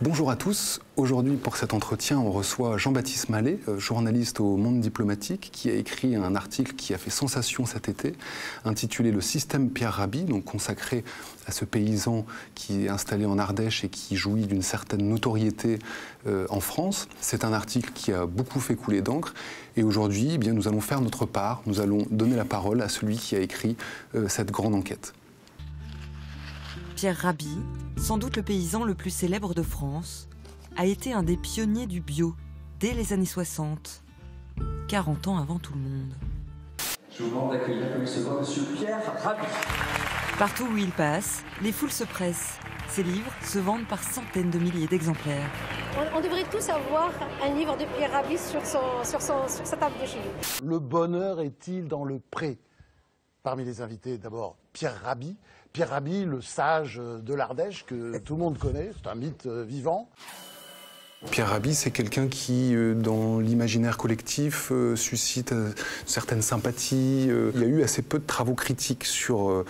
Bonjour à tous. Aujourd'hui, pour cet entretien, on reçoit Jean-Baptiste Mallet, journaliste au Monde diplomatique, qui a écrit un article qui a fait sensation cet été, intitulé « Le système Pierre Rabhi », donc consacré à ce paysan qui est installé en Ardèche et qui jouit d'une certaine notoriété en France. C'est un article qui a beaucoup fait couler d'encre. Et aujourd'hui, eh bien, nous allons faire notre part. Nous allons donner la parole à celui qui a écrit cette grande enquête. Pierre Rabhi, sans doute le paysan le plus célèbre de France, a été un des pionniers du bio dès les années 60, 40 ans avant tout le monde. Je vous demande d'accueillir comme il se doit Monsieur Pierre Rabhi. Partout où il passe, les foules se pressent. Ses livres se vendent par centaines de milliers d'exemplaires. On devrait tous avoir un livre de Pierre Rabhi sur sa table de chez lui. Le bonheur est-il dans le pré? Parmi les invités, d'abord Pierre Rabhi. Pierre Rabhi, le sage de l'Ardèche que tout le monde connaît, c'est un mythe vivant. Pierre Rabhi, c'est quelqu'un qui, dans l'imaginaire collectif, suscite certaines sympathies. Il y a eu assez peu de travaux critiques sur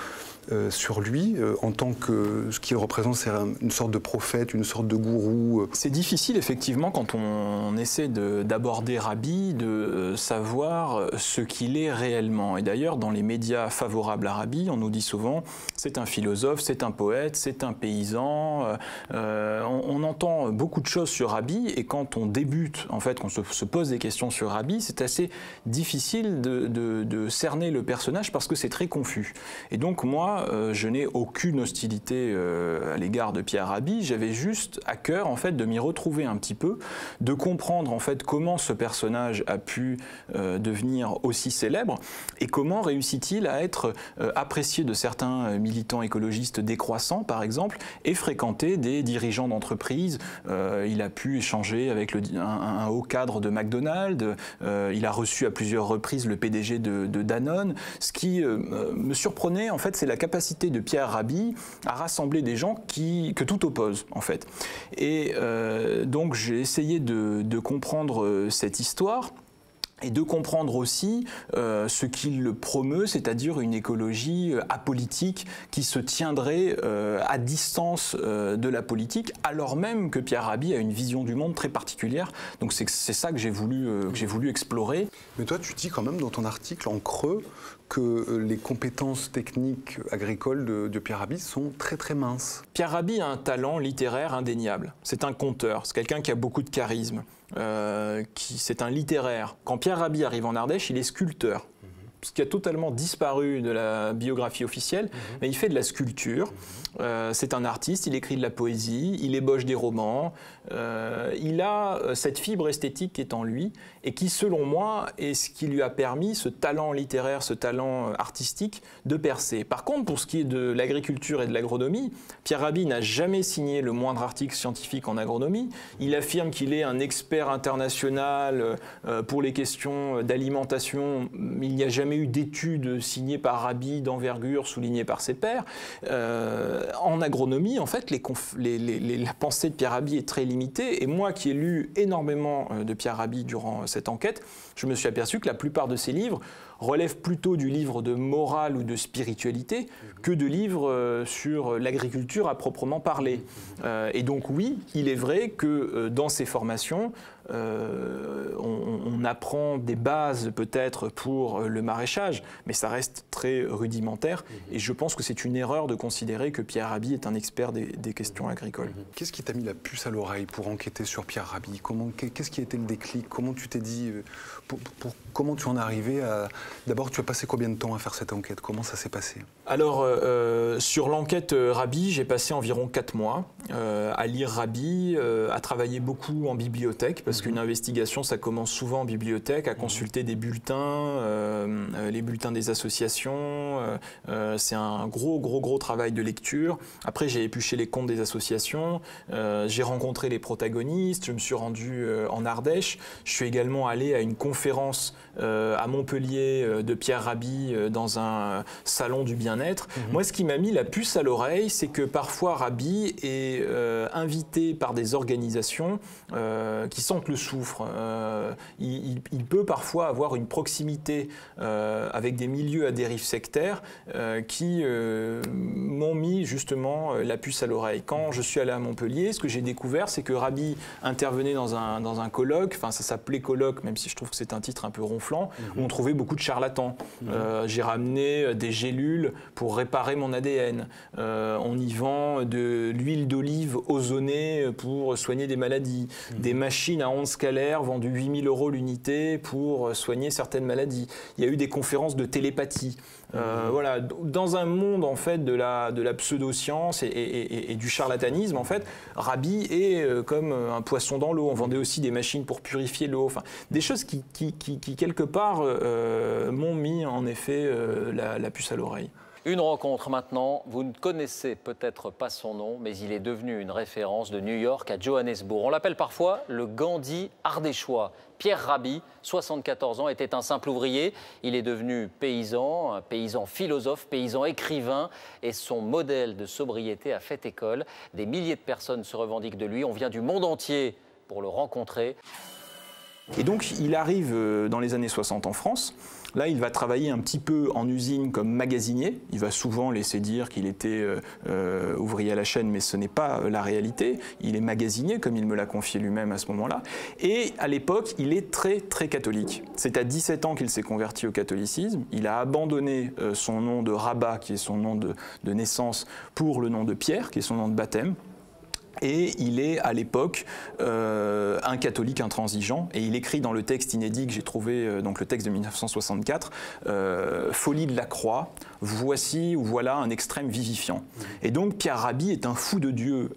lui, en tant que ce qu'il représente, c'est une sorte de prophète, une sorte de gourou. C'est difficile, effectivement, quand on essaie d'aborder Rabhi, de savoir ce qu'il est réellement. Et d'ailleurs, dans les médias favorables à Rabhi, on nous dit souvent c'est un philosophe, c'est un poète, c'est un paysan. On entend beaucoup de choses sur Rabhi, et quand on débute, en fait, qu'on se pose des questions sur Rabhi, c'est assez difficile de cerner le personnage parce que c'est très confus. Et donc, moi, je n'ai aucune hostilité à l'égard de Pierre Rabhi. J'avais juste à cœur, en fait, de m'y retrouver un petit peu, de comprendre, en fait, comment ce personnage a pu devenir aussi célèbre et comment réussit-il à être apprécié de certains militants écologistes décroissants, par exemple, et fréquenter des dirigeants d'entreprise. Il a pu échanger avec un haut cadre de McDonald's. Il a reçu à plusieurs reprises le PDG de Danone. Ce qui me surprenait, en fait, c'est la capacité de Pierre Rabhi à rassembler des gens que tout oppose, en fait. Et donc j'ai essayé de comprendre cette histoire et de comprendre aussi ce qu'il promeut, c'est-à-dire une écologie apolitique qui se tiendrait à distance de la politique, alors même que Pierre Rabhi a une vision du monde très particulière. Donc c'est ça que j'ai voulu explorer. Mais toi, tu dis quand même dans ton article, en creux, que les compétences techniques agricoles de Pierre Rabhi sont très très minces. Pierre Rabhi a un talent littéraire indéniable. C'est un conteur, c'est quelqu'un qui a beaucoup de charisme, c'est un littéraire. Quand Pierre Rabhi arrive en Ardèche, il est sculpteur. Ce qui a totalement disparu de la biographie officielle, mais il fait de la sculpture. C'est un artiste, il écrit de la poésie, il ébauche des romans. Il a cette fibre esthétique qui est en lui et qui, selon moi, est ce qui lui a permis, ce talent littéraire, ce talent artistique, de percer. Par contre, pour ce qui est de l'agriculture et de l'agronomie, Pierre Rabhi n'a jamais signé le moindre article scientifique en agronomie. Il affirme qu'il est un expert international pour les questions d'alimentation. Il n'y a jamais eu d'études signées par Rabhi d'envergure, soulignées par ses pairs. En agronomie, en fait, la pensée de Pierre Rabhi est très limitée. Et moi, qui ai lu énormément de Pierre Rabhi durant cette enquête, je me suis aperçu que la plupart de ses livres relèvent plutôt du livre de morale ou de spiritualité que de livres sur l'agriculture à proprement parler. Et donc oui, il est vrai que dans ces formations, on apprend des bases peut-être pour le maraîchage, mais ça reste très rudimentaire. Et je pense que c'est une erreur de considérer que Pierre Rabhi est un expert des questions agricoles. Qu'est-ce qui t'a mis la puce à l'oreille pour enquêter sur Pierre Rabhi? Qu'est-ce qui a été le déclic? Comment tu t'es dit, comment tu en es arrivé à... D'abord, tu as passé combien de temps à faire cette enquête? Comment ça s'est passé? Alors, sur l'enquête Rabhi, j'ai passé environ 4 mois à lire Rabhi, à travailler beaucoup en bibliothèque, parce qu'une investigation, ça commence souvent en bibliothèque, à consulter des bulletins, les bulletins des associations. C'est un gros travail de lecture. Après, j'ai épluché les comptes des associations, j'ai rencontré les protagonistes, je me suis rendu en Ardèche. Je suis également allé à une conférence à Montpellier de Pierre Rabhi dans un salon du bien-être. Moi, ce qui m'a mis la puce à l'oreille, c'est que parfois Rabhi est est invité par des organisations qui sentent le soufre. Il peut parfois avoir une proximité avec des milieux à dérive sectaire qui m'ont mis justement la puce à l'oreille. Quand je suis allé à Montpellier, ce que j'ai découvert, c'est que Rabi intervenait dans un colloque, enfin ça s'appelait colloque, même si je trouve que c'est un titre un peu ronflant, où on trouvait beaucoup de charlatans. J'ai ramené des gélules pour réparer mon ADN. On y vend de l'huile d'olive ozonée pour soigner des maladies. Des machines à ondes scalaires vendues 8 000 € l'unité pour soigner certaines maladies. Il y a eu des conférences de télépathie. Voilà, dans un monde en fait de la pseudo-science et du charlatanisme, en fait, Rabi est comme un poisson dans l'eau. On vendait aussi des machines pour purifier l'eau. Enfin, des choses qui quelque part m'ont mis en effet la puce à l'oreille. Une rencontre maintenant, vous ne connaissez peut-être pas son nom, mais il est devenu une référence de New York à Johannesburg. On l'appelle parfois le Gandhi ardéchois. Pierre Rabi, 74 ans, était un simple ouvrier. Il est devenu paysan, un paysan philosophe, paysan écrivain, et son modèle de sobriété a fait école. Des milliers de personnes se revendiquent de lui. On vient du monde entier pour le rencontrer. Et donc, il arrive dans les années 60 en France. Là, il va travailler un petit peu en usine comme magasinier. Il va souvent laisser dire qu'il était ouvrier à la chaîne, mais ce n'est pas la réalité. Il est magasinier, comme il me l'a confié lui-même à ce moment-là. Et à l'époque, il est très, très catholique. C'est à 17 ans qu'il s'est converti au catholicisme. Il a abandonné son nom de rabat, qui est son nom de naissance, pour le nom de Pierre, qui est son nom de baptême. Et il est à l'époque un catholique intransigeant, et il écrit dans le texte inédit que j'ai trouvé, donc le texte de 1964, Folie de la croix, voici ou voilà un extrême vivifiant. Et donc Pierre Rabi est un fou de Dieu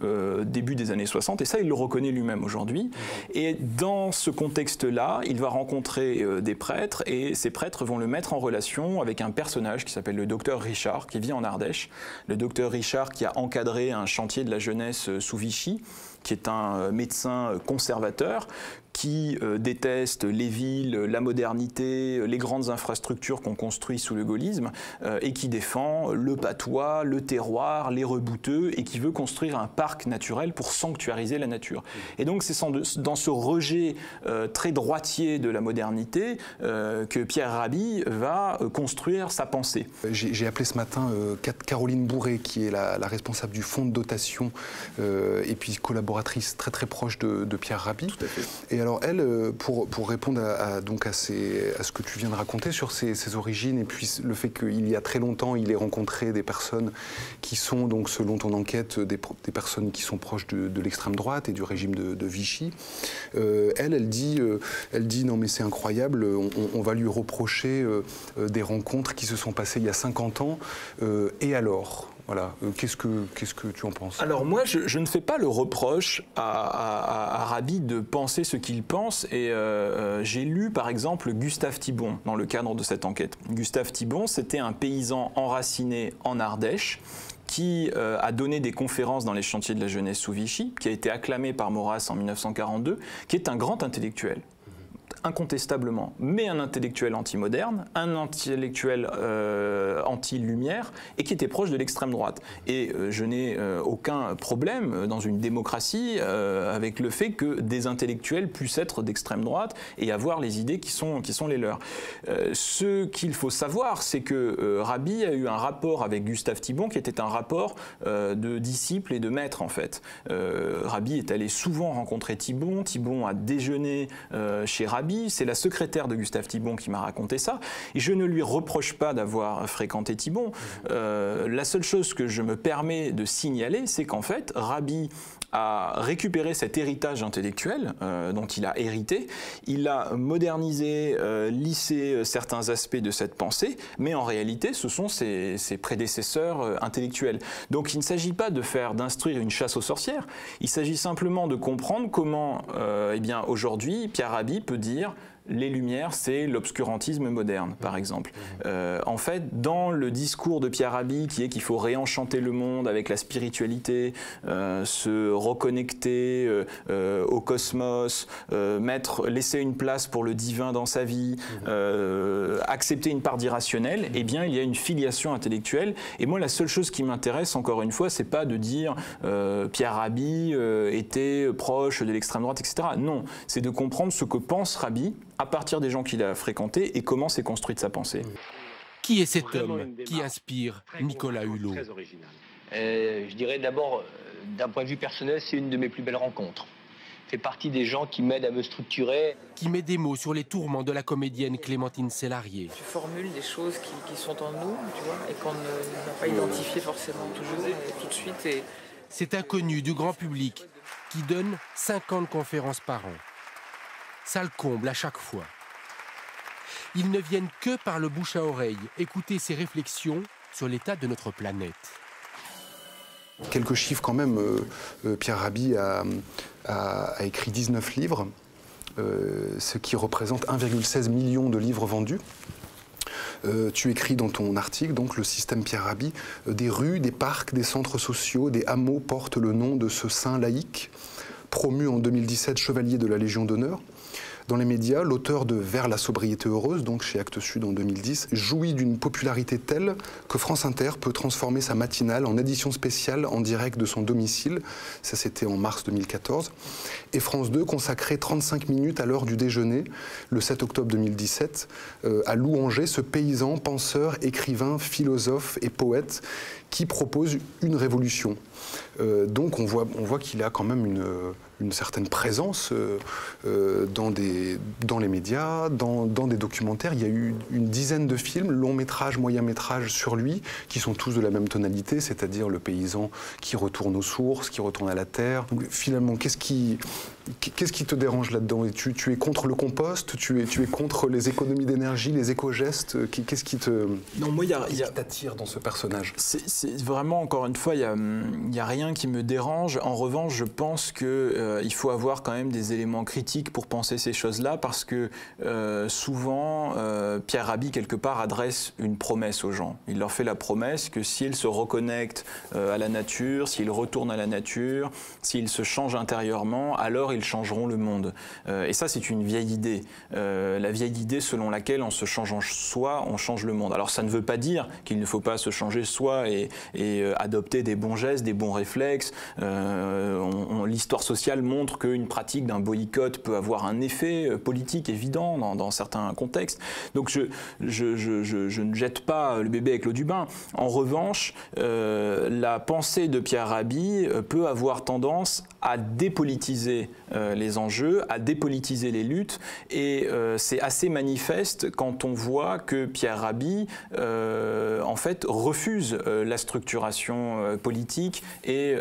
début des années 60, et ça il le reconnaît lui-même aujourd'hui. Et dans ce contexte-là, il va rencontrer des prêtres, et ces prêtres vont le mettre en relation avec un personnage qui s'appelle le docteur Richard, qui vit en Ardèche. Le docteur Richard qui a encadré un chantier de la jeunesse sous Vichy, qui est un médecin conservateur, qui déteste les villes, la modernité, les grandes infrastructures qu'on construit sous le gaullisme, et qui défend le patois, le terroir, les rebouteux, et qui veut construire un parc naturel pour sanctuariser la nature. Et donc c'est dans ce rejet très droitier de la modernité que Pierre Rabi va construire sa pensée. J'ai appelé ce matin Caroline Bourré, qui est la responsable du fonds de dotation, et puis collaboratrice très très proche de Pierre Rabi. Tout à fait. Et alors elle, pour répondre à ce que tu viens de raconter sur ses origines, et puis le fait qu'il y a très longtemps, il ait rencontré des personnes qui sont, donc selon ton enquête, des personnes qui sont proches de l'extrême droite et du régime de Vichy, elle dit non mais c'est incroyable, on va lui reprocher des rencontres qui se sont passées il y a 50 ans, et alors voilà. Qu'est-ce que tu en penses? Alors moi, je ne fais pas le reproche à Rabi de penser ce qu'il pense, et j'ai lu par exemple Gustave Thibon dans le cadre de cette enquête. Gustave Thibon, c'était un paysan enraciné en Ardèche qui a donné des conférences dans les chantiers de la jeunesse sous Vichy, qui a été acclamé par Maurras en 1942, qui est un grand intellectuel. Incontestablement, mais un intellectuel anti-moderne, un intellectuel anti-lumière, et qui était proche de l'extrême droite. Et je n'ai aucun problème dans une démocratie avec le fait que des intellectuels puissent être d'extrême droite et avoir les idées qui sont les leurs. Ce qu'il faut savoir, c'est que Rabi a eu un rapport avec Gustave Thibon qui était un rapport de disciple et de maître, en fait. Rabi est allé souvent rencontrer Thibon, Thibon a déjeuné chez Rabi. C'est la secrétaire de Gustave Thibon qui m'a raconté ça. Et je ne lui reproche pas d'avoir fréquenté Thibon. La seule chose que je me permets de signaler, c'est qu'en fait, Rabi a récupéré cet héritage intellectuel dont il a hérité. Il a modernisé, lissé certains aspects de cette pensée, mais en réalité, ce sont ses prédécesseurs intellectuels. Donc il ne s'agit pas d'instruire une chasse aux sorcières. Il s'agit simplement de comprendre comment, eh bien, aujourd'hui, Pierre Rabi peut dire les Lumières, c'est l'obscurantisme moderne, par exemple. En fait, dans le discours de Pierre Rabhi, qui est qu'il faut réenchanter le monde avec la spiritualité, se reconnecter au cosmos, laisser une place pour le divin dans sa vie, accepter une part d'irrationnel, eh bien, il y a une filiation intellectuelle. Et moi, la seule chose qui m'intéresse, encore une fois, c'est pas de dire Pierre Rabhi était proche de l'extrême droite, etc. Non, c'est de comprendre ce que pense Rabhi à partir des gens qu'il a fréquentés et comment s'est construite sa pensée. Qui est cet homme qui inspire Nicolas Hulot? Je dirais d'abord, d'un point de vue personnel, c'est une de mes plus belles rencontres. Fait partie des gens qui m'aident à me structurer. Qui met des mots sur les tourments de la comédienne Clémentine Célarié. Tu formules des choses qui sont en nous, tu vois, et qu'on n'a pas identifié forcément toujours, tout de suite. Et... C'est inconnu du grand public qui donne 50 conférences par an. Ça le comble à chaque fois. Ils ne viennent que par le bouche à oreille écouter ses réflexions sur l'état de notre planète. Quelques chiffres quand même. Pierre Rabhi a écrit 19 livres, ce qui représente 1,16 million de livres vendus. Tu écris dans ton article, donc, le système Pierre Rabhi, des rues, des parcs, des centres sociaux, des hameaux portent le nom de ce saint laïque, promu en 2017 chevalier de la Légion d'honneur. Dans les médias, l'auteur de Vers la sobriété heureuse, donc chez Actes Sud en 2010, jouit d'une popularité telle que France Inter peut transformer sa matinale en édition spéciale en direct de son domicile. Ça, c'était en mars 2014. Et France 2 consacrait 35 minutes à l'heure du déjeuner, le 7 octobre 2017, à louanger ce paysan, penseur, écrivain, philosophe et poète qui propose une révolution. Donc on voit qu'il a quand même une certaine présence dans les médias, dans des documentaires. Il y a eu une dizaine de films, long métrage, moyen métrage sur lui, qui sont tous de la même tonalité, c'est-à-dire le paysan qui retourne aux sources, qui retourne à la terre. Donc, finalement, qu'est-ce qui te dérange là-dedans? Tu es contre le compost? Tu es contre les économies d'énergie, les éco-gestes? Qu'est-ce qui t'attire dans ce personnage? C'est vraiment, encore une fois, il n'y a rien qui me dérange. En revanche, je pense qu'il faut avoir quand même des éléments critiques pour penser ces choses-là, parce que souvent, Pierre Rabhi, quelque part, adresse une promesse aux gens. Il leur fait la promesse que s'ils se reconnectent à la nature, s'ils retournent à la nature, s'ils se changent intérieurement, alors ils changeront le monde. Et ça, c'est une vieille idée. La vieille idée selon laquelle, en se changeant soi, on change le monde. Alors, ça ne veut pas dire qu'il ne faut pas se changer soi et adopter des bons gestes, des bons réflexes. L'histoire sociale montre qu'une pratique d'un boycott peut avoir un effet politique évident dans certains contextes. Donc, je ne jette pas le bébé avec l'eau du bain. En revanche, la pensée de Pierre Rabhi peut avoir tendance à dépolitiser les enjeux, à dépolitiser les luttes, et c'est assez manifeste quand on voit que Pierre Rabhi en fait refuse la structuration politique et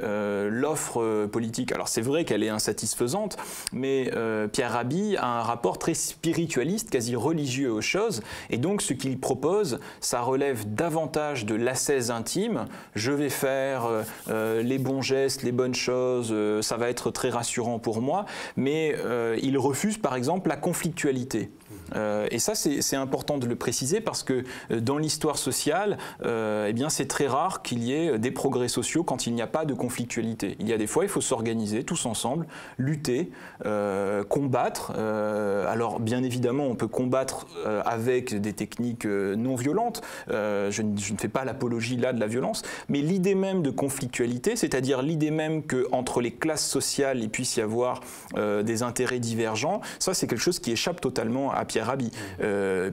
l'offre politique. Alors c'est vrai qu'elle est insatisfaisante, mais Pierre Rabhi a un rapport très spiritualiste, quasi religieux aux choses, et donc ce qu'il propose, ça relève davantage de l'ascèse intime. Je vais faire les bons gestes, les bonnes choses, ça va être très rassurant pour moi, mais il refuse par exemple la conflictualité. Et ça, c'est important de le préciser, parce que dans l'histoire sociale, eh bien, c'est très rare qu'il y ait des progrès sociaux quand il n'y a pas de conflictualité. Il y a des fois, il faut s'organiser tous ensemble, lutter, combattre. Alors, bien évidemment, on peut combattre avec des techniques non violentes. Je ne fais pas l'apologie là de la violence, mais l'idée même de conflictualité, c'est-à-dire l'idée même qu'entre les classes sociales, il puisse y avoir des intérêts divergents, ça, c'est quelque chose qui échappe totalement à Pierre Rabhi.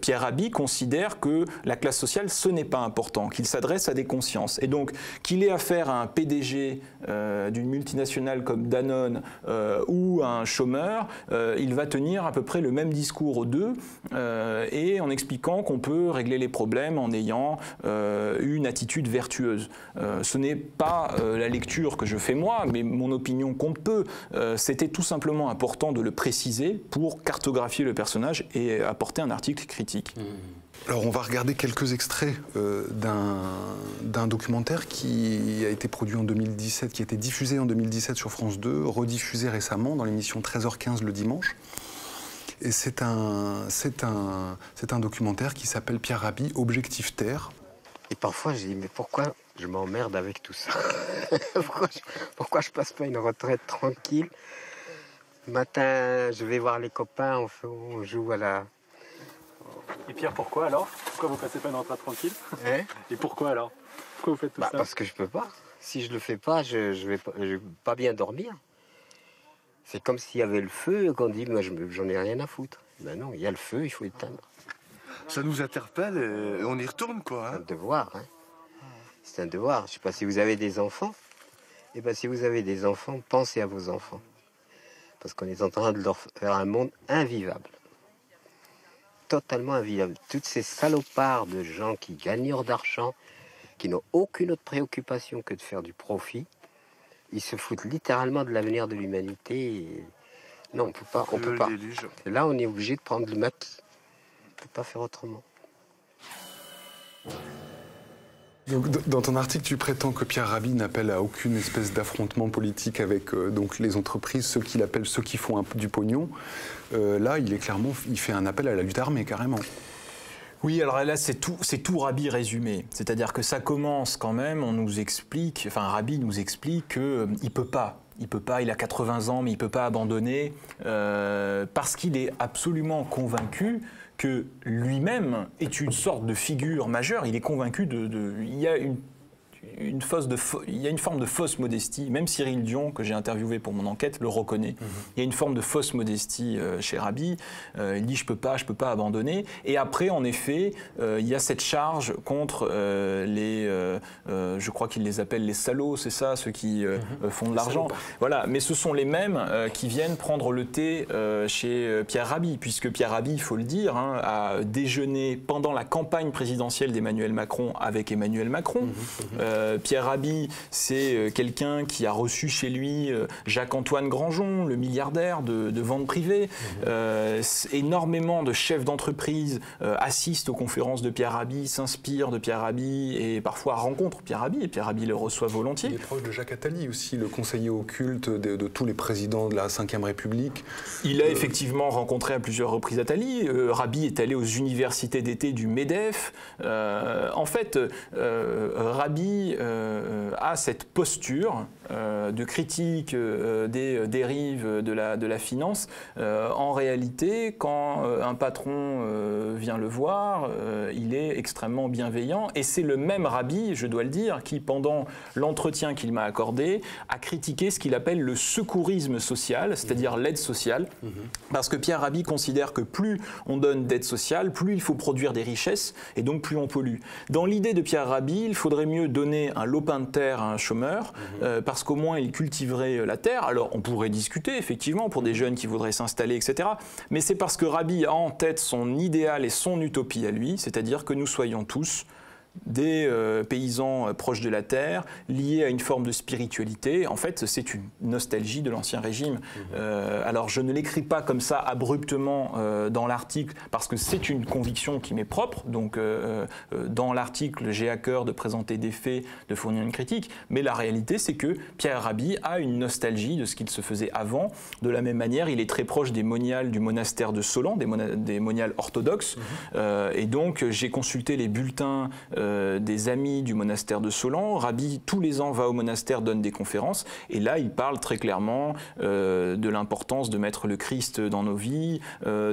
Pierre Rabhi considère que la classe sociale, ce n'est pas important, qu'il s'adresse à des consciences. Et donc, qu'il ait affaire à un PDG d'une multinationale comme Danone ou à un chômeur, il va tenir à peu près le même discours aux deux, et en expliquant qu'on peut régler les problèmes en ayant une attitude vertueuse. Ce n'est pas la lecture que je fais moi, mais mon opinion compte peu. C'était tout simplement important de le préciser pour cartographier le personnage et apporter un article critique. Alors on va regarder quelques extraits d'un documentaire qui a été produit en 2017, qui a été diffusé en 2017 sur France 2, rediffusé récemment dans l'émission 13h15 le dimanche. Et c'est un documentaire qui s'appelle Pierre Rabhi, Objectif Terre. Et parfois, je dis, mais pourquoi je m'emmerde avec tout ça? Pourquoi je passe pas une retraite tranquille? Le matin, je vais voir les copains, on joue à la... Et Pierre, pourquoi alors? Pourquoi vous passez pas une retraite tranquille? Et pourquoi alors? Pourquoi vous faites tout ça? Parce que je peux pas. Si je le fais pas, je vais pas bien dormir. C'est comme s'il y avait le feu et qu'on dit, moi j'en ai rien à foutre. Ben non, il y a le feu, il faut éteindre. Ça nous interpelle et on y retourne, quoi. C'est un devoir, hein. C'est un devoir. Je sais pas si vous avez des enfants. Eh ben si vous avez des enfants, pensez à vos enfants. Parce qu'on est en train de leur faire un monde invivable. Totalement invivable. Toutes ces salopards de gens qui gagnent d'argent, qui n'ont aucune autre préoccupation que de faire du profit, ils se foutent littéralement de l'avenir de l'humanité. Et... Non, on peut pas. Et là, on est obligé de prendre le maquis. On ne peut pas faire autrement. Donc, dans ton article, tu prétends que Pierre Rabhi n'appelle à aucune espèce d'affrontement politique avec donc les entreprises, ceux qu'il appelle ceux qui font du pognon. Là, il fait un appel à la lutte armée, carrément. Oui, alors là, c'est tout Rabhi résumé. C'est-à-dire que ça commence quand même, Rabhi nous explique qu'il peut pas. Il a 80 ans, mais il ne peut pas abandonner parce qu'il est absolument convaincu que lui-même est une sorte de figure majeure. Il est convaincu il y a une forme de fausse modestie. Même Cyril Dion, que j'ai interviewé pour mon enquête, le reconnaît. Il y a une forme de fausse modestie chez Rabhi. Il dit « je peux pas abandonner ». Et après, en effet, il y a cette charge contre je crois qu'il les appelle les salauds, c'est ça, ceux qui font de l'argent. Voilà, mais ce sont les mêmes qui viennent prendre le thé chez Pierre Rabhi, puisque Pierre Rabhi, il faut le dire, a déjeuné pendant la campagne présidentielle d'Emmanuel Macron avec Emmanuel Macron. Pierre Rabhi, c'est quelqu'un qui a reçu chez lui Jacques-Antoine Granjon, le milliardaire de vente privée. Énormément de chefs d'entreprise assistent aux conférences de Pierre Rabhi, s'inspirent de Pierre Rabhi et parfois rencontrent Pierre Rabhi, et Pierre Rabhi le reçoit volontiers. Il est proche de Jacques Attali aussi, le conseiller occulte de tous les présidents de la Ve République. Il a effectivement rencontré à plusieurs reprises Attali. Rabhi est allé aux universités d'été du MEDEF. En fait, Rabhi a cette posture de critique des dérives de la finance. En réalité, quand un patron vient le voir, il est extrêmement bienveillant. Et c'est le même Rabhi, je dois le dire, qui, pendant l'entretien qu'il m'a accordé, a critiqué ce qu'il appelle le secourisme social, c'est-à-dire l'aide sociale. Parce que Pierre Rabhi considère que plus on donne d'aide sociale, plus il faut produire des richesses, et donc plus on pollue. Dans l'idée de Pierre Rabhi, il faudrait mieux donner un lopin de terre à un chômeur, parce qu'au moins il cultiverait la terre. Alors on pourrait discuter effectivement pour des jeunes qui voudraient s'installer, etc. Mais c'est parce que Rabhi a en tête son idéal et son utopie à lui, c'est-à-dire que nous soyons tous des paysans proches de la terre, liés à une forme de spiritualité. En fait, c'est une nostalgie de l'Ancien Régime. Alors, je ne l'écris pas comme ça abruptement dans l'article, parce que c'est une conviction qui m'est propre. Donc, dans l'article, j'ai à cœur de présenter des faits, de fournir une critique. Mais la réalité, c'est que Pierre Rabhi a une nostalgie de ce qu'il se faisait avant. De la même manière, il est très proche des moniales du monastère de Solan, des moniales orthodoxes. Et donc, j'ai consulté les bulletins des amis du monastère de Solan. Rabhi, tous les ans, va au monastère, donne des conférences. Et là, il parle très clairement de l'importance de mettre le Christ dans nos vies,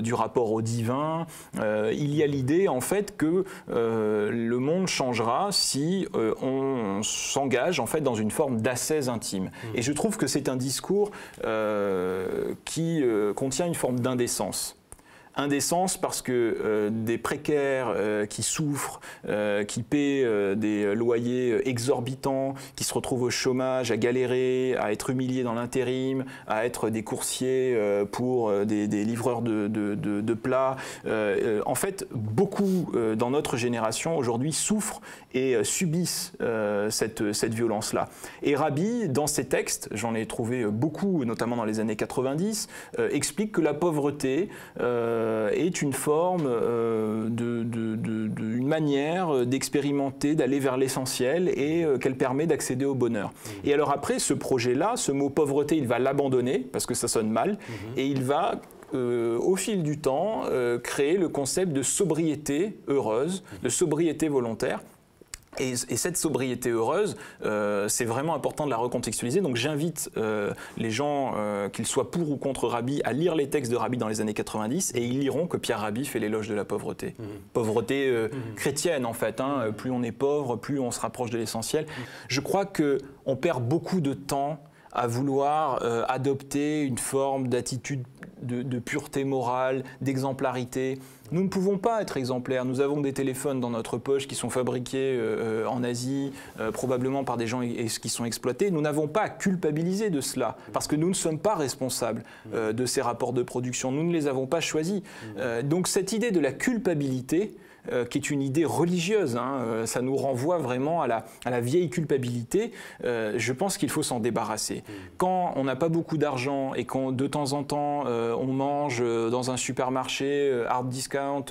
du rapport au divin. Il y a l'idée, en fait, que le monde changera si on s'engage, en fait, dans une forme d'ascèse intime. Et je trouve que c'est un discours qui contient une forme d'indécence. Indécence parce que des précaires qui souffrent, qui paient des loyers exorbitants, qui se retrouvent au chômage, à galérer, à être humiliés dans l'intérim, à être des coursiers pour des livreurs de plats. En fait, beaucoup dans notre génération aujourd'hui souffrent et subissent cette violence-là. Et Rabhi, dans ses textes, j'en ai trouvé beaucoup, notamment dans les années 90, explique que la pauvreté est une forme, une manière d'expérimenter, d'aller vers l'essentiel et qu'elle permet d'accéder au bonheur. Et alors après, ce projet-là, ce mot pauvreté, il va l'abandonner parce que ça sonne mal et il va au fil du temps, créé le concept de sobriété heureuse, de sobriété volontaire. Et cette sobriété heureuse, c'est vraiment important de la recontextualiser. Donc j'invite les gens, qu'ils soient pour ou contre Rabhi, à lire les textes de Rabhi dans les années 90, et ils liront que Pierre Rabhi fait l'éloge de la pauvreté. Pauvreté chrétienne, en fait. Hein. Plus on est pauvre, plus on se rapproche de l'essentiel. Je crois qu'on perd beaucoup de temps à vouloir adopter une forme d'attitude de pureté morale, d'exemplarité. Nous ne pouvons pas être exemplaires. Nous avons des téléphones dans notre poche qui sont fabriqués en Asie, probablement par des gens qui sont exploités. Nous n'avons pas à culpabiliser de cela, parce que nous ne sommes pas responsables de ces rapports de production. Nous ne les avons pas choisis. Donc cette idée de la culpabilité, qui est une idée religieuse, hein, ça nous renvoie vraiment à la vieille culpabilité. Je pense qu'il faut s'en débarrasser. Quand on n'a pas beaucoup d'argent et quand de temps en temps on mange dans un supermarché hard discount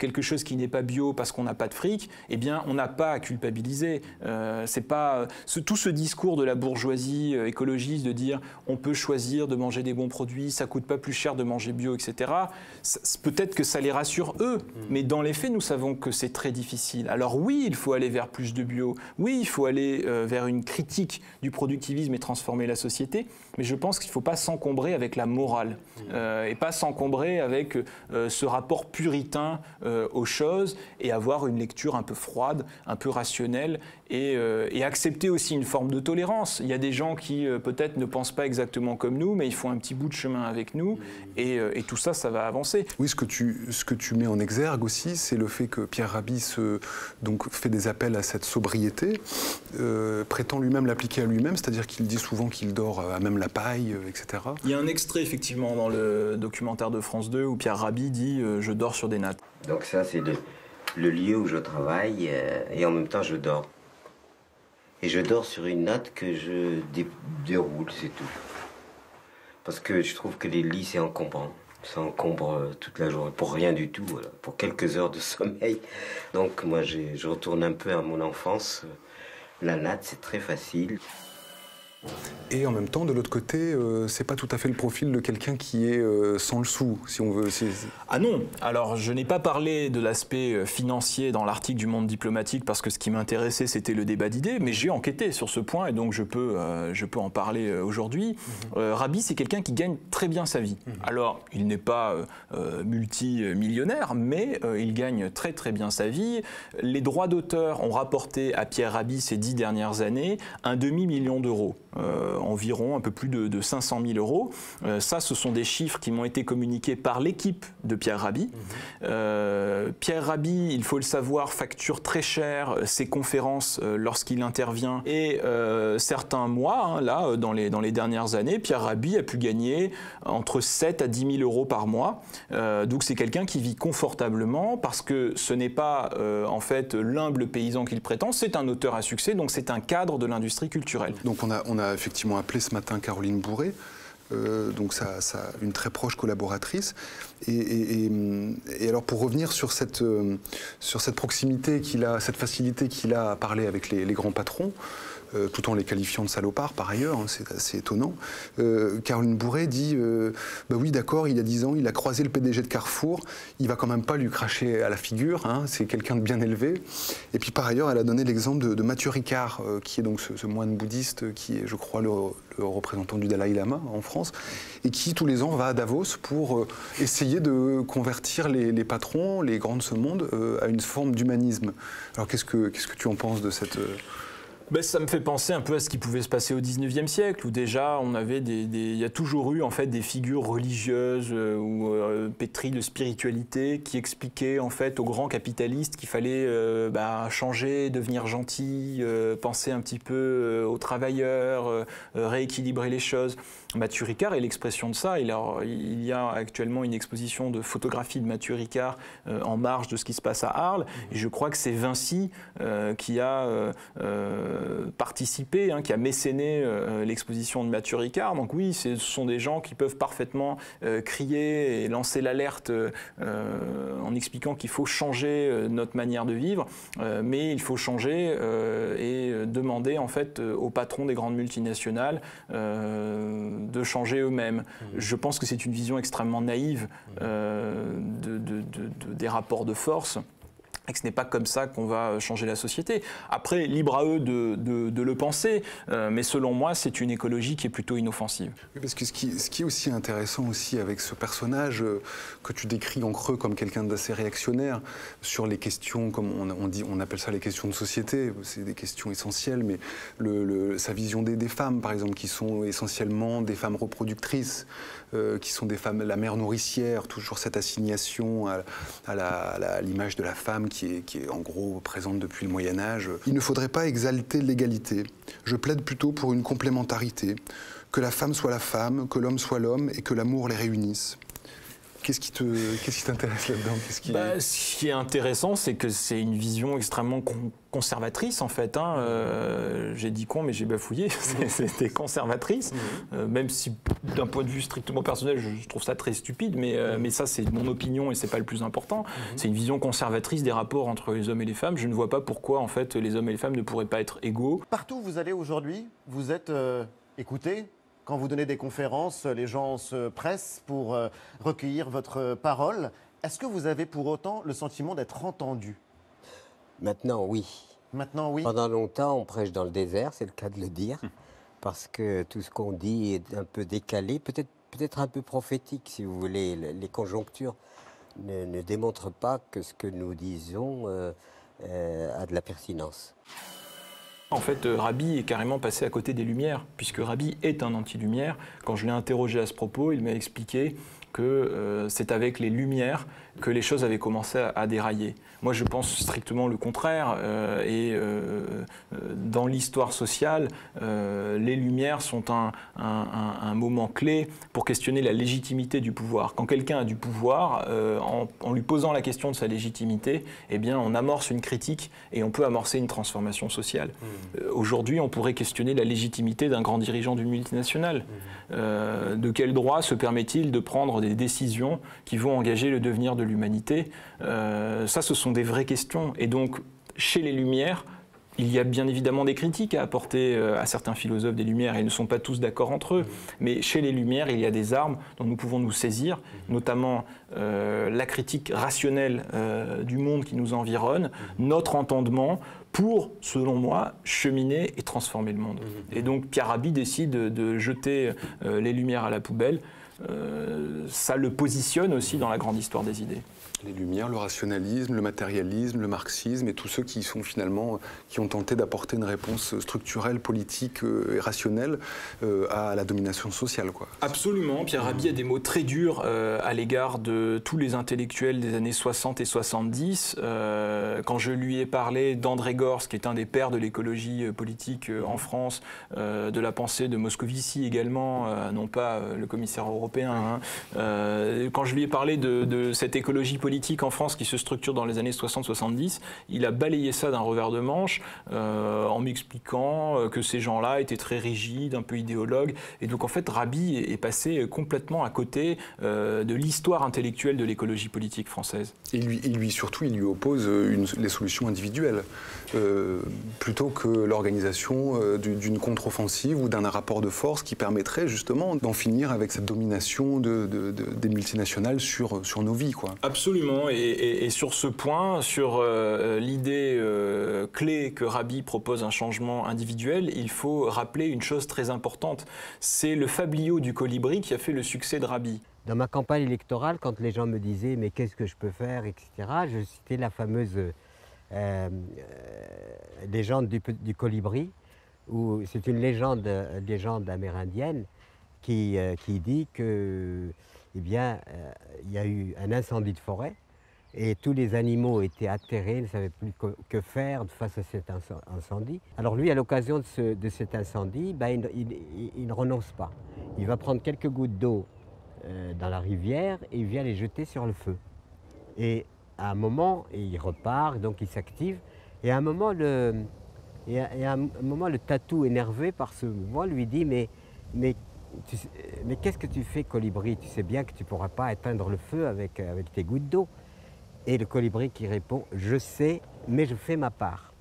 quelque chose qui n'est pas bio parce qu'on n'a pas de fric, eh bien on n'a pas à culpabiliser. C'est pas tout ce discours de la bourgeoisie écologiste de dire on peut choisir de manger des bons produits, ça coûte pas plus cher de manger bio, etc. Peut-être que ça les rassure eux, mais dans les faits nous savons que c'est très difficile. Alors oui, il faut aller vers plus de bio, oui, il faut aller vers une critique du productivisme et transformer la société, mais je pense qu'il ne faut pas s'encombrer avec la morale et pas s'encombrer avec ce rapport puritain aux choses et avoir une lecture un peu froide, un peu rationnelle et accepter aussi une forme de tolérance. Il y a des gens qui peut-être ne pensent pas exactement comme nous, mais ils font un petit bout de chemin avec nous et tout ça, ça va avancer. Oui, ce que tu mets en exergue aussi, c'est le fait que Pierre Rabhi donc fait des appels à cette sobriété, prétend lui-même l'appliquer à lui-même, c'est-à-dire qu'il dit souvent qu'il dort à même la paille, etc. Il y a un extrait effectivement dans le documentaire de France 2 où Pierre Rabhi dit « je dors sur des nattes ». Donc ça c'est le lieu où je travaille et en même temps je dors. Et je dors sur une natte que je déroule, c'est tout. Parce que je trouve que les lits c'est encombrant. Ça encombre toute la journée, pour rien du tout, voilà, pour quelques heures de sommeil. Donc moi, je retourne un peu à mon enfance. La natte, c'est très facile. Et en même temps, de l'autre côté, c'est pas tout à fait le profil de quelqu'un qui est sans le sou, si on veut. Ah non. Alors, je n'ai pas parlé de l'aspect financier dans l'article du Monde diplomatique parce que ce qui m'intéressait, c'était le débat d'idées, mais j'ai enquêté sur ce point et donc je peux en parler aujourd'hui. Rabhi, c'est quelqu'un qui gagne très bien sa vie. Alors, il n'est pas multimillionnaire, mais il gagne très très bien sa vie. Les droits d'auteur ont rapporté à Pierre Rabhi ces 10 dernières années un demi-million d'euros. Environ un peu plus de 500 000 euros. Ça, ce sont des chiffres qui m'ont été communiqués par l'équipe de Pierre Rabhi. Pierre Rabhi, il faut le savoir, facture très cher ses conférences lorsqu'il intervient. Et certains mois, là, dans les dernières années, Pierre Rabhi a pu gagner entre 7 à 10 000 euros par mois. Donc c'est quelqu'un qui vit confortablement parce que ce n'est pas en fait l'humble paysan qu'il prétend, c'est un auteur à succès, donc c'est un cadre de l'industrie culturelle. Donc on a effectivement appelé ce matin Caroline Bourré, donc une très proche collaboratrice. Et alors pour revenir sur cette proximité qu'il a, cette facilité qu'il a à parler avec les grands patrons, tout en les qualifiant de salopards par ailleurs, hein, c'est assez étonnant. Caroline Bourré dit bah oui d'accord, il y a 10 ans, il a croisé le PDG de Carrefour, il va quand même pas lui cracher à la figure, hein, c'est quelqu'un de bien élevé. Et puis par ailleurs, elle a donné l'exemple de Mathieu Ricard, qui est donc ce moine bouddhiste qui est, je crois, le représentant du Dalai Lama en France, et qui tous les ans va à Davos pour essayer de convertir les patrons, les grands de ce monde, à une forme d'humanisme. Alors qu'est-ce que tu en penses de cette... Ben, ça me fait penser un peu à ce qui pouvait se passer au 19e siècle, où déjà on avait il y a toujours eu en fait des figures religieuses ou pétries de spiritualité qui expliquaient en fait aux grands capitalistes qu'il fallait changer, devenir gentil, penser un petit peu aux travailleurs, rééquilibrer les choses. Mathieu Ricard est l'expression de ça. Il y a actuellement une exposition de photographie de Mathieu Ricard en marge de ce qui se passe à Arles. Et je crois que c'est Vinci qui a participé, qui a mécéné l'exposition de Mathieu Ricard. Donc oui, ce sont des gens qui peuvent parfaitement crier et lancer l'alerte en expliquant qu'il faut changer notre manière de vivre, mais il faut changer et demander en fait aux patrons des grandes multinationales de changer eux-mêmes. Je pense que c'est une vision extrêmement naïve des rapports de force. Et que ce n'est pas comme ça qu'on va changer la société. Après, libre à eux de le penser, mais selon moi, c'est une écologie qui est plutôt inoffensive. Oui, parce que ce qui est aussi intéressant aussi avec ce personnage que tu décris en creux comme quelqu'un d'assez réactionnaire sur les questions, comme on appelle ça les questions de société, c'est des questions essentielles, mais sa vision des femmes, par exemple, qui sont essentiellement des femmes reproductrices, qui sont des femmes, la mère nourricière, toujours cette assignation à l'image de la femme qui est en gros présente depuis le Moyen-Âge. Il ne faudrait pas exalter l'égalité. Je plaide plutôt pour une complémentarité. Que la femme soit la femme, que l'homme soit l'homme et que l'amour les réunisse. Qu'est-ce qui t'intéresse là-dedans? Ce qui est intéressant, c'est que c'est une vision extrêmement conservatrice, en fait. J'ai dit con, mais j'ai bafouillé. C'était conservatrice, même si, d'un point de vue strictement personnel, je trouve ça très stupide, mais ça, c'est mon opinion et c'est pas le plus important. C'est une vision conservatrice des rapports entre les hommes et les femmes. Je ne vois pas pourquoi, en fait, les hommes et les femmes ne pourraient pas être égaux. Partout où vous allez aujourd'hui, vous êtes écoutés. Quand vous donnez des conférences, les gens se pressent pour recueillir votre parole. Est-ce que vous avez pour autant le sentiment d'être entendu? Maintenant, oui. Maintenant, oui. Pendant longtemps, on prêche dans le désert, c'est le cas de le dire, parce que tout ce qu'on dit est un peu décalé, peut-être un peu prophétique, si vous voulez. Les conjonctures ne démontrent pas que ce que nous disons a de la pertinence. En fait, Rabhi est carrément passé à côté des Lumières, puisque Rabhi est un anti-lumière. Quand je l'ai interrogé à ce propos, il m'a expliqué que c'est avec les Lumières que les choses avaient commencé à dérailler. Moi, je pense strictement le contraire. Dans l'histoire sociale, les Lumières sont un moment clé pour questionner la légitimité du pouvoir. Quand quelqu'un a du pouvoir, en lui posant la question de sa légitimité, eh bien, on amorce une critique et on peut amorcer une transformation sociale. Aujourd'hui, on pourrait questionner la légitimité d'un grand dirigeant d'une multinationale. De quel droit se permet-il de prendre des décisions qui vont engager le devenir de l'humanité? Ça, ce sont des vraies questions. Et donc, chez les Lumières, il y a bien évidemment des critiques à apporter à certains philosophes des Lumières, et ils ne sont pas tous d'accord entre eux. Mais chez les Lumières, il y a des armes dont nous pouvons nous saisir, notamment la critique rationnelle du monde qui nous environne, notre entendement, pour, selon moi, cheminer et transformer le monde. Et donc Pierre Rabhi décide de jeter les Lumières à la poubelle. Ça le positionne aussi dans la grande histoire des idées. Les Lumières, le rationalisme, le matérialisme, le marxisme et tous ceux qui sont finalement, qui ont tenté d'apporter une réponse structurelle, politique et rationnelle à la domination sociale, quoi. Absolument. Pierre Rabhi a des mots très durs à l'égard de tous les intellectuels des années 60 et 70. Quand je lui ai parlé d'André Gorz, qui est un des pères de l'écologie politique en France, de la pensée de Moscovici également, non pas le commissaire européen, quand je lui ai parlé de cette écologie politique en France qui se structure dans les années 60-70, il a balayé ça d'un revers de manche en m'expliquant que ces gens-là étaient très rigides, un peu idéologues. Et donc en fait, Rabhi est passé complètement à côté de l'histoire intellectuelle de l'écologie politique française. Et lui surtout, il lui oppose les solutions individuelles, plutôt que l'organisation d'une contre-offensive ou d'un rapport de force qui permettrait justement d'en finir avec cette domination des multinationales sur nos vies, quoi. Absolument, et sur ce point, sur l'idée clé que Rabhi propose un changement individuel, il faut rappeler une chose très importante. C'est le fabliau du colibri qui a fait le succès de Rabhi. Dans ma campagne électorale, quand les gens me disaient « mais qu'est-ce que je peux faire ?» etc., je citais la fameuse légende du colibri, où c'est une légende amérindienne qui dit que il y a eu un incendie de forêt et tous les animaux étaient atterrés, ne savaient plus que faire face à cet incendie. Alors lui, à l'occasion de cet incendie, il ne renonce pas. Il va prendre quelques gouttes d'eau dans la rivière et il vient les jeter sur le feu. Et à un moment, il repart, donc il s'active, et à un moment, Et à un moment, le tatou, énervé par ce mouvement, lui dit mais qu'est-ce que tu fais, colibri? Tu sais bien que tu ne pourras pas éteindre le feu avec tes gouttes d'eau. Et le colibri qui répond, je sais, mais je fais ma part.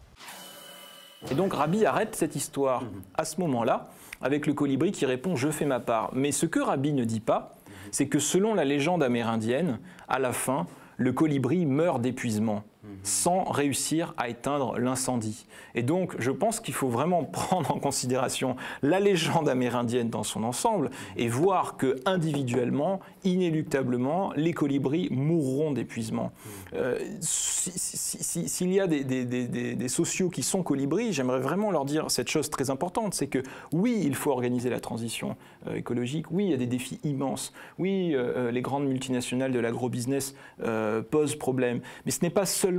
Et donc Rabi arrête cette histoire à ce moment-là, avec le colibri qui répond « je fais ma part ». Mais ce que Rabi ne dit pas, c'est que selon la légende amérindienne, à la fin, le colibri meurt d'épuisement, sans réussir à éteindre l'incendie. Et donc, je pense qu'il faut vraiment prendre en considération la légende amérindienne dans son ensemble et voir que individuellement, inéluctablement, les colibris mourront d'épuisement. S'il y a des sociaux qui sont colibris, j'aimerais vraiment leur dire cette chose très importante, c'est que oui, il faut organiser la transition écologique, oui, il y a des défis immenses, oui, les grandes multinationales de l'agrobusiness posent problème, mais ce n'est pas seulement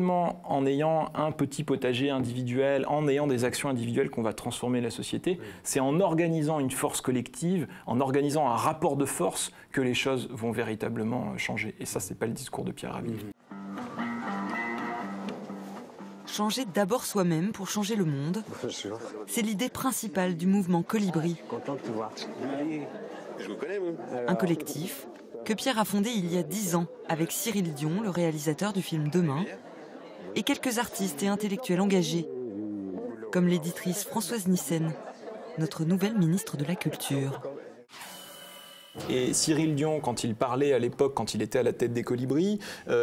en ayant un petit potager individuel, en ayant des actions individuelles qu'on va transformer la société, c'est en organisant une force collective, en organisant un rapport de force que les choses vont véritablement changer. Et ça, c'est pas le discours de Pierre Rabhi. Changer d'abord soi-même pour changer le monde, c'est l'idée principale du mouvement Colibri. Content de te voir. Je vous connais, vous. Un collectif que Pierre a fondé il y a 10 ans avec Cyril Dion, le réalisateur du film Demain, et quelques artistes et intellectuels engagés, comme l'éditrice Françoise Nyssen, notre nouvelle ministre de la Culture. Et Cyril Dion, quand il parlait à l'époque, quand il était à la tête des colibris,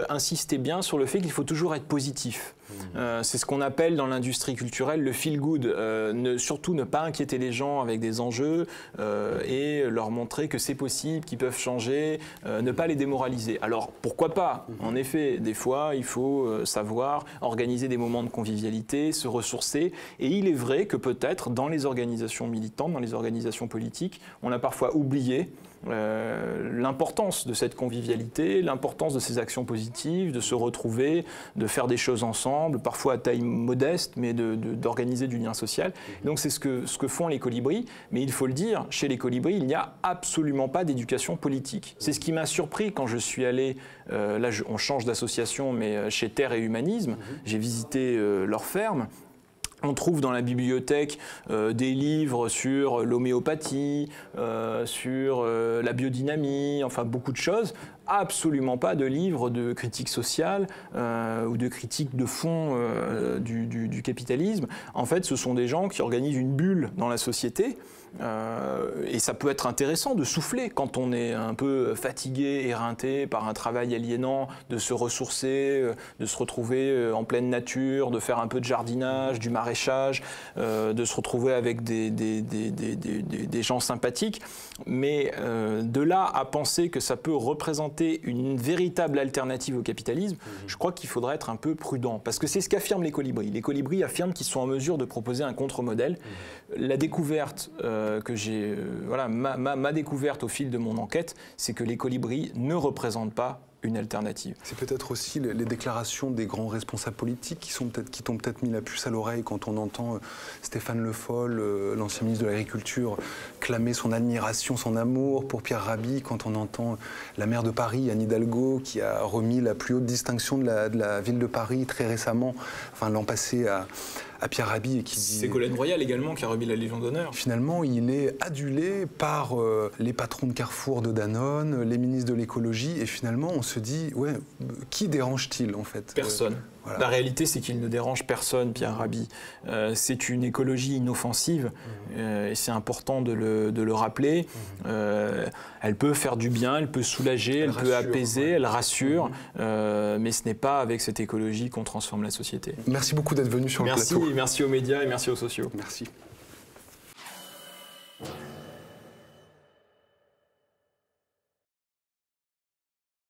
insistait bien sur le fait qu'il faut toujours être positif. C'est ce qu'on appelle dans l'industrie culturelle le feel good. Surtout ne pas inquiéter les gens avec des enjeux et leur montrer que c'est possible, qu'ils peuvent changer, ne pas les démoraliser. Alors pourquoi pas? En effet, des fois, il faut savoir organiser des moments de convivialité, se ressourcer. Et il est vrai que peut-être dans les organisations militantes, dans les organisations politiques, on a parfois oublié l'importance de cette convivialité, l'importance de ces actions positives, de se retrouver, de faire des choses ensemble, parfois à taille modeste, mais d'organiser du lien social. Donc c'est ce que font les colibris, mais il faut le dire, chez les colibris, il n'y a absolument pas d'éducation politique. C'est ce qui m'a surpris quand je suis allé, là on change d'association, mais chez Terre et Humanisme, j'ai visité leur ferme. On trouve dans la bibliothèque des livres sur l'homéopathie, sur la biodynamie, enfin beaucoup de choses. Absolument pas de livres de critique sociale ou de critique de fond du capitalisme. En fait, ce sont des gens qui organisent une bulle dans la société. Et ça peut être intéressant de souffler quand on est un peu fatigué, éreinté par un travail aliénant, de se ressourcer, de se retrouver en pleine nature, de faire un peu de jardinage, du maraîchage, de se retrouver avec des gens sympathiques. Mais de là à penser que ça peut représenter une véritable alternative au capitalisme, je crois qu'il faudra être un peu prudent. Parce que c'est ce qu'affirment les colibris. Les colibris affirment qu'ils sont en mesure de proposer un contre-modèle. La découverte que j'ai, voilà, ma découverte au fil de mon enquête, c'est que les colibris ne représentent pas une alternative. C'est peut-être aussi les déclarations des grands responsables politiques qui t'ont peut-être mis la puce à l'oreille quand on entend Stéphane Le Foll, l'ancien ministre de l'Agriculture, clamer son admiration, son amour pour Pierre Rabhi, quand on entend la maire de Paris, Anne Hidalgo, qui a remis la plus haute distinction de la ville de Paris très récemment, enfin l'an passé à Pierre Rabhi. Et qui dit... C'est Ségolène Royal également qui a remis la Légion d'honneur. Finalement, il est adulé par les patrons de Carrefour, de Danone, les ministres de l'écologie, et finalement on se dit, ouais, qui dérange-t-il en fait? Personne. Voilà. La réalité, c'est qu'il ne dérange personne, Pierre Rabhi. C'est une écologie inoffensive, et c'est important de le rappeler. Elle peut faire du bien, elle peut soulager, elle peut apaiser, elle rassure, mais ce n'est pas avec cette écologie qu'on transforme la société. Merci beaucoup d'être venu sur le plateau. Merci aux médias et merci aux sociaux. Merci.